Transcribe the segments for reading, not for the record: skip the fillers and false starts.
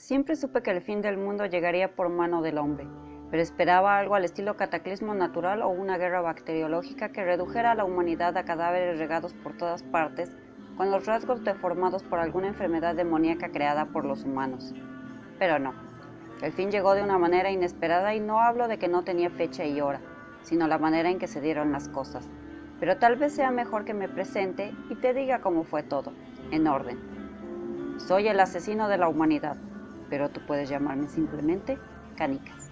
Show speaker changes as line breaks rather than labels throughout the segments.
Siempre supe que el fin del mundo llegaría por mano del hombre, pero esperaba algo al estilo cataclismo natural o una guerra bacteriológica que redujera a la humanidad a cadáveres regados por todas partes, con los rasgos deformados por alguna enfermedad demoníaca creada por los humanos. Pero no, el fin llegó de una manera inesperada y no hablo de que no tenía fecha y hora, sino la manera en que se dieron las cosas. Pero tal vez sea mejor que me presente y te diga cómo fue todo, en orden. Soy el asesino de la humanidad, pero tú puedes llamarme simplemente Canicas.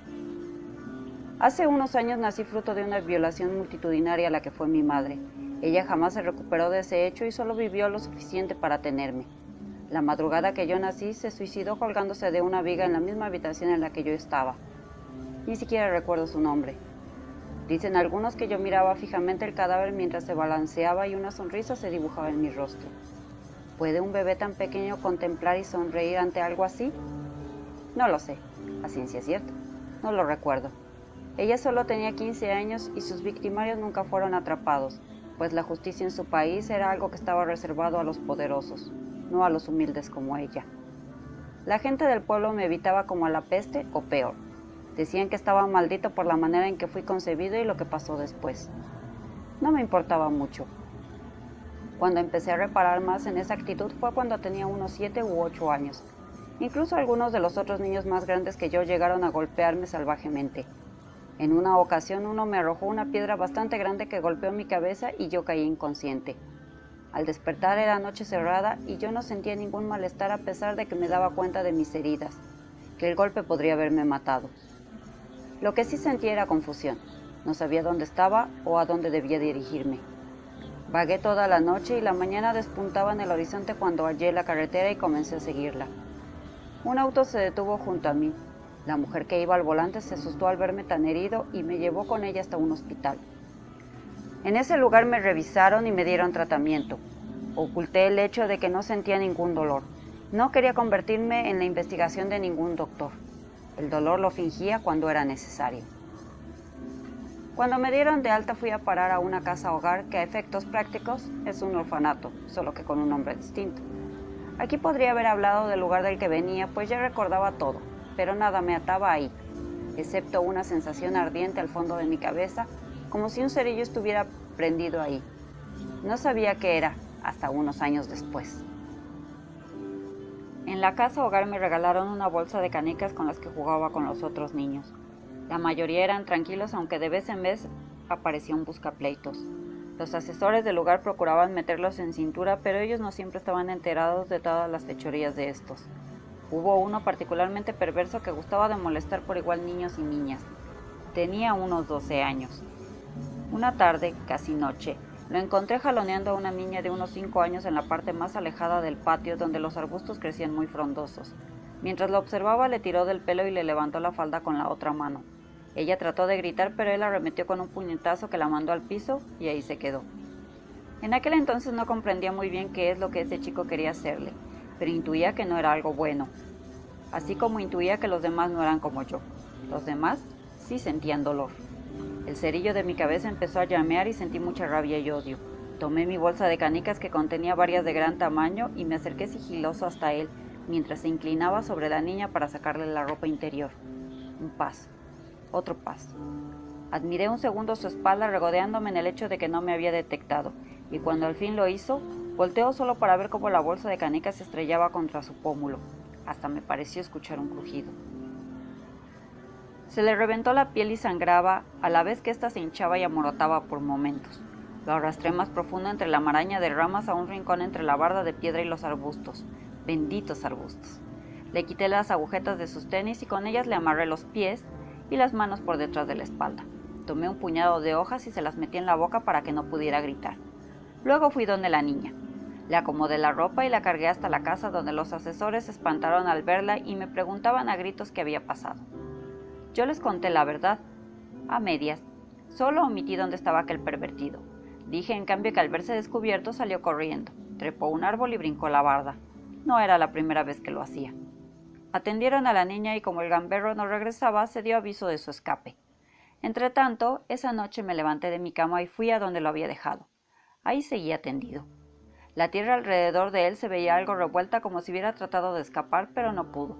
Hace unos años nací fruto de una violación multitudinaria a la que fue mi madre. Ella jamás se recuperó de ese hecho y solo vivió lo suficiente para tenerme. La madrugada que yo nací, se suicidó colgándose de una viga en la misma habitación en la que yo estaba. Ni siquiera recuerdo su nombre. Dicen algunos que yo miraba fijamente el cadáver mientras se balanceaba y una sonrisa se dibujaba en mi rostro. ¿Puede un bebé tan pequeño contemplar y sonreír ante algo así? No lo sé, a ciencia cierta. No lo recuerdo. Ella solo tenía 15 años y sus victimarios nunca fueron atrapados, pues la justicia en su país era algo que estaba reservado a los poderosos, no a los humildes como ella. La gente del pueblo me evitaba como a la peste o peor. Decían que estaba maldito por la manera en que fui concebido y lo que pasó después. No me importaba mucho. Cuando empecé a reparar más en esa actitud fue cuando tenía unos 7 u 8 años. Incluso algunos de los otros niños más grandes que yo llegaron a golpearme salvajemente. En una ocasión uno me arrojó una piedra bastante grande que golpeó mi cabeza y yo caí inconsciente. Al despertar era noche cerrada y yo no sentía ningún malestar a pesar de que me daba cuenta de mis heridas, que el golpe podría haberme matado. Lo que sí sentía era confusión. No sabía dónde estaba o a dónde debía dirigirme. Vagué toda la noche y la mañana despuntaba en el horizonte cuando hallé la carretera y comencé a seguirla. Un auto se detuvo junto a mí. La mujer que iba al volante se asustó al verme tan herido y me llevó con ella hasta un hospital. En ese lugar me revisaron y me dieron tratamiento. Oculté el hecho de que no sentía ningún dolor. No quería convertirme en la investigación de ningún doctor. El dolor lo fingía cuando era necesario. Cuando me dieron de alta fui a parar a una casa hogar que a efectos prácticos es un orfanato, solo que con un nombre distinto. Aquí podría haber hablado del lugar del que venía, pues ya recordaba todo, pero nada me ataba ahí, excepto una sensación ardiente al fondo de mi cabeza, como si un cerillo estuviera prendido ahí. No sabía qué era, hasta unos años después. En la casa hogar me regalaron una bolsa de canicas con las que jugaba con los otros niños. La mayoría eran tranquilos, aunque de vez en vez aparecía un buscapleitos. Los asesores del lugar procuraban meterlos en cintura, pero ellos no siempre estaban enterados de todas las fechorías de estos. Hubo uno particularmente perverso que gustaba de molestar por igual niños y niñas. Tenía unos 12 años. Una tarde, casi noche, lo encontré jaloneando a una niña de unos 5 años en la parte más alejada del patio donde los arbustos crecían muy frondosos. Mientras lo observaba le tiró del pelo y le levantó la falda con la otra mano. Ella trató de gritar, pero él arremetió con un puñetazo que la mandó al piso y ahí se quedó. En aquel entonces no comprendía muy bien qué es lo que ese chico quería hacerle, pero intuía que no era algo bueno, así como intuía que los demás no eran como yo. Los demás sí sentían dolor. El cerillo de mi cabeza empezó a llamear y sentí mucha rabia y odio. Tomé mi bolsa de canicas que contenía varias de gran tamaño y me acerqué sigiloso hasta él, mientras se inclinaba sobre la niña para sacarle la ropa interior. Un paso, otro paso. Admiré un segundo su espalda regodeándome en el hecho de que no me había detectado, y cuando al fin lo hizo, volteó solo para ver cómo la bolsa de canicas se estrellaba contra su pómulo. Hasta me pareció escuchar un crujido. Se le reventó la piel y sangraba, a la vez que ésta se hinchaba y amorotaba por momentos. Lo arrastré más profundo entre la maraña de ramas a un rincón entre la barda de piedra y los arbustos. Benditos arbustos. Le quité las agujetas de sus tenis y con ellas le amarré los pies y las manos por detrás de la espalda. Tomé un puñado de hojas y se las metí en la boca para que no pudiera gritar. Luego fui donde la niña. Le acomodé la ropa y la cargué hasta la casa, donde los asesores se espantaron al verla y me preguntaban a gritos qué había pasado. Yo les conté la verdad, a medias. Solo omití dónde estaba aquel pervertido. Dije en cambio que al verse descubierto salió corriendo, trepó un árbol y brincó la barda. No era la primera vez que lo hacía. Atendieron a la niña y como el gamberro no regresaba, se dio aviso de su escape. Entretanto, esa noche me levanté de mi cama y fui a donde lo había dejado. Ahí seguía tendido. La tierra alrededor de él se veía algo revuelta, como si hubiera tratado de escapar, pero no pudo.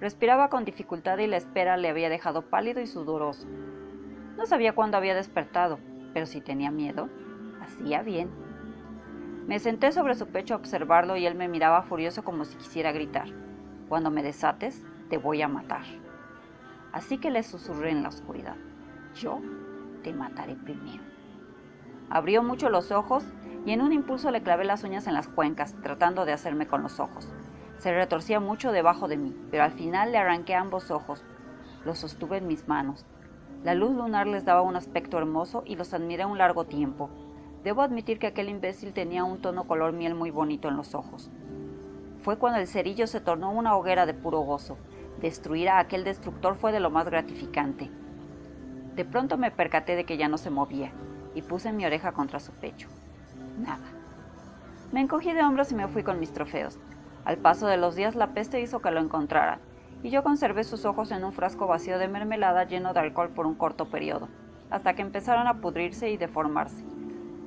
Respiraba con dificultad y la espera le había dejado pálido y sudoroso. No sabía cuándo había despertado, pero si tenía miedo, hacía bien. Me senté sobre su pecho a observarlo y él me miraba furioso como si quisiera gritar: «Cuando me desates, te voy a matar». Así que le susurré en la oscuridad: «Yo te mataré primero». Abrió mucho los ojos y en un impulso le clavé las uñas en las cuencas, tratando de hacerme con los ojos. Se retorcía mucho debajo de mí, pero al final le arranqué ambos ojos. Los sostuve en mis manos. La luz lunar les daba un aspecto hermoso y los admiré un largo tiempo. Debo admitir que aquel imbécil tenía un tono color miel muy bonito en los ojos. Fue cuando el cerillo se tornó una hoguera de puro gozo. Destruir a aquel destructor fue de lo más gratificante. De pronto me percaté de que ya no se movía y puse mi oreja contra su pecho. Nada. Me encogí de hombros y me fui con mis trofeos. Al paso de los días la peste hizo que lo encontraran, y yo conservé sus ojos en un frasco vacío de mermelada lleno de alcohol por un corto periodo, hasta que empezaron a pudrirse y deformarse.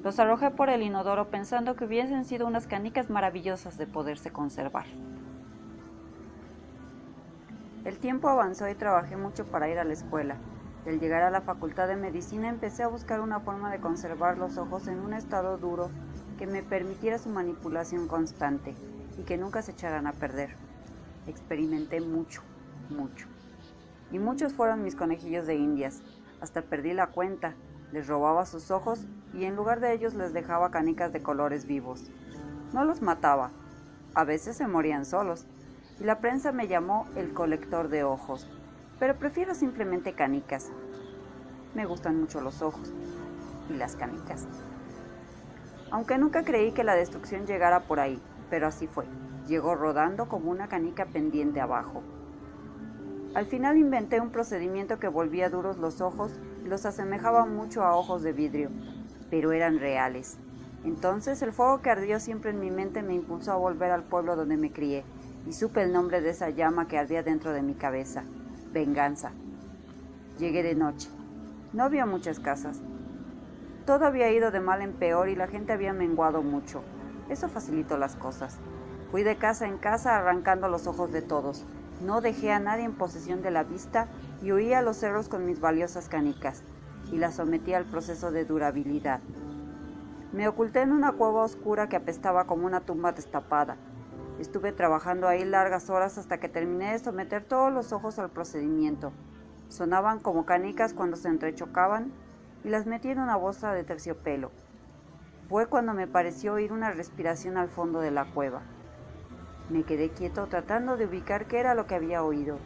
Los arrojé por el inodoro pensando que hubiesen sido unas canicas maravillosas de poderse conservar. El tiempo avanzó y trabajé mucho para ir a la escuela. Y al llegar a la facultad de medicina empecé a buscar una forma de conservar los ojos en un estado duro que me permitiera su manipulación constante y que nunca se echaran a perder. Experimenté mucho. Y muchos fueron mis conejillos de indias. Hasta perdí la cuenta. Les robaba sus ojos y en lugar de ellos les dejaba canicas de colores vivos. No los mataba. A veces se morían solos. Y la prensa me llamó el colector de ojos. Pero prefiero simplemente canicas. Me gustan mucho los ojos y las canicas. Aunque nunca creí que la destrucción llegara por ahí, pero así fue. Llegó rodando como una canica pendiente abajo. Al final inventé un procedimiento que volvía duros los ojos y los asemejaba mucho a ojos de vidrio, pero eran reales. Entonces el fuego que ardió siempre en mi mente me impulsó a volver al pueblo donde me crié, y supe el nombre de esa llama que ardía dentro de mi cabeza: venganza. Llegué de noche. No había muchas casas. Todo había ido de mal en peor y la gente había menguado mucho. Eso facilitó las cosas. Fui de casa en casa arrancando los ojos de todos. No dejé a nadie en posesión de la vista y huí a los cerros con mis valiosas canicas y las sometí al proceso de durabilidad. Me oculté en una cueva oscura que apestaba como una tumba destapada. Estuve trabajando ahí largas horas hasta que terminé de someter todos los ojos al procedimiento. Sonaban como canicas cuando se entrechocaban y las metí en una bolsa de terciopelo. Fue cuando me pareció oír una respiración al fondo de la cueva. Me quedé quieto tratando de ubicar qué era lo que había oído,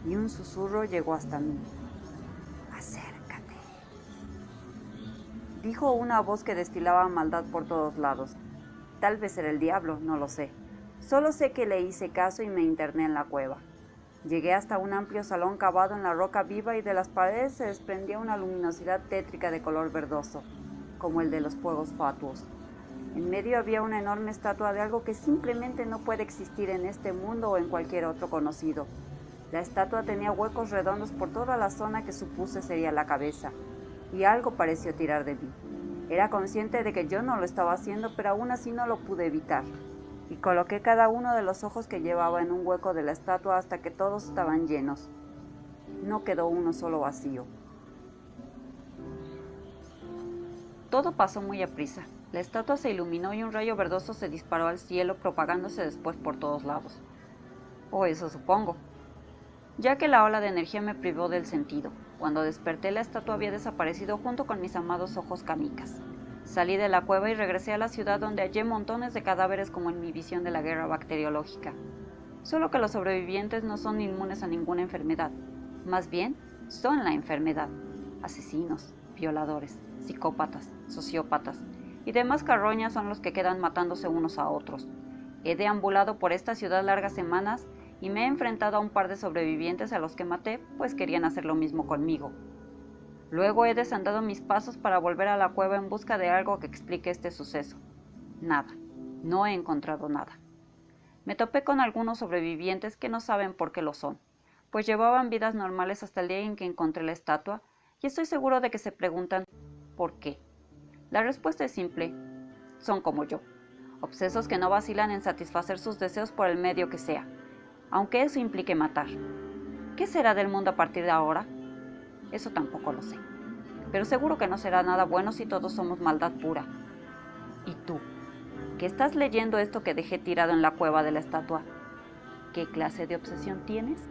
y un susurro llegó hasta mí. «Acércate», dijo una voz que destilaba maldad por todos lados. Tal vez era el diablo, no lo sé. Solo sé que le hice caso y me interné en la cueva. Llegué hasta un amplio salón cavado en la roca viva y de las paredes se desprendía una luminosidad tétrica de color verdoso, como el de los fuegos fatuos. En medio había una enorme estatua de algo que simplemente no puede existir en este mundo o en cualquier otro conocido. La estatua tenía huecos redondos por toda la zona que supuse sería la cabeza, y algo pareció tirar de mí. Era consciente de que yo no lo estaba haciendo, pero aún así no lo pude evitar. Y coloqué cada uno de los ojos que llevaba en un hueco de la estatua hasta que todos estaban llenos. No quedó uno solo vacío. Todo pasó muy aprisa. La estatua se iluminó y un rayo verdoso se disparó al cielo, propagándose después por todos lados. O eso supongo, ya que la ola de energía me privó del sentido. Cuando desperté, la estatua había desaparecido junto con mis amados ojos canicas. Salí de la cueva y regresé a la ciudad, donde hallé montones de cadáveres como en mi visión de la guerra bacteriológica. Solo que los sobrevivientes no son inmunes a ninguna enfermedad. Más bien, son la enfermedad. Asesinos, violadores, psicópatas, sociópatas y demás carroñas son los que quedan matándose unos a otros. He deambulado por esta ciudad largas semanas y me he enfrentado a un par de sobrevivientes a los que maté, pues querían hacer lo mismo conmigo. Luego he desandado mis pasos para volver a la cueva en busca de algo que explique este suceso. Nada, no he encontrado nada. Me topé con algunos sobrevivientes que no saben por qué lo son, pues llevaban vidas normales hasta el día en que encontré la estatua, y estoy seguro de que se preguntan ¿por qué? La respuesta es simple: son como yo, obsesos que no vacilan en satisfacer sus deseos por el medio que sea. aunque eso implique matar. ¿Qué será del mundo a partir de ahora? Eso tampoco lo sé. Pero seguro que no será nada bueno si todos somos maldad pura. ¿Y tú? ¿Qué estás leyendo esto que dejé tirado en la cueva de la estatua? ¿Qué clase de obsesión tienes?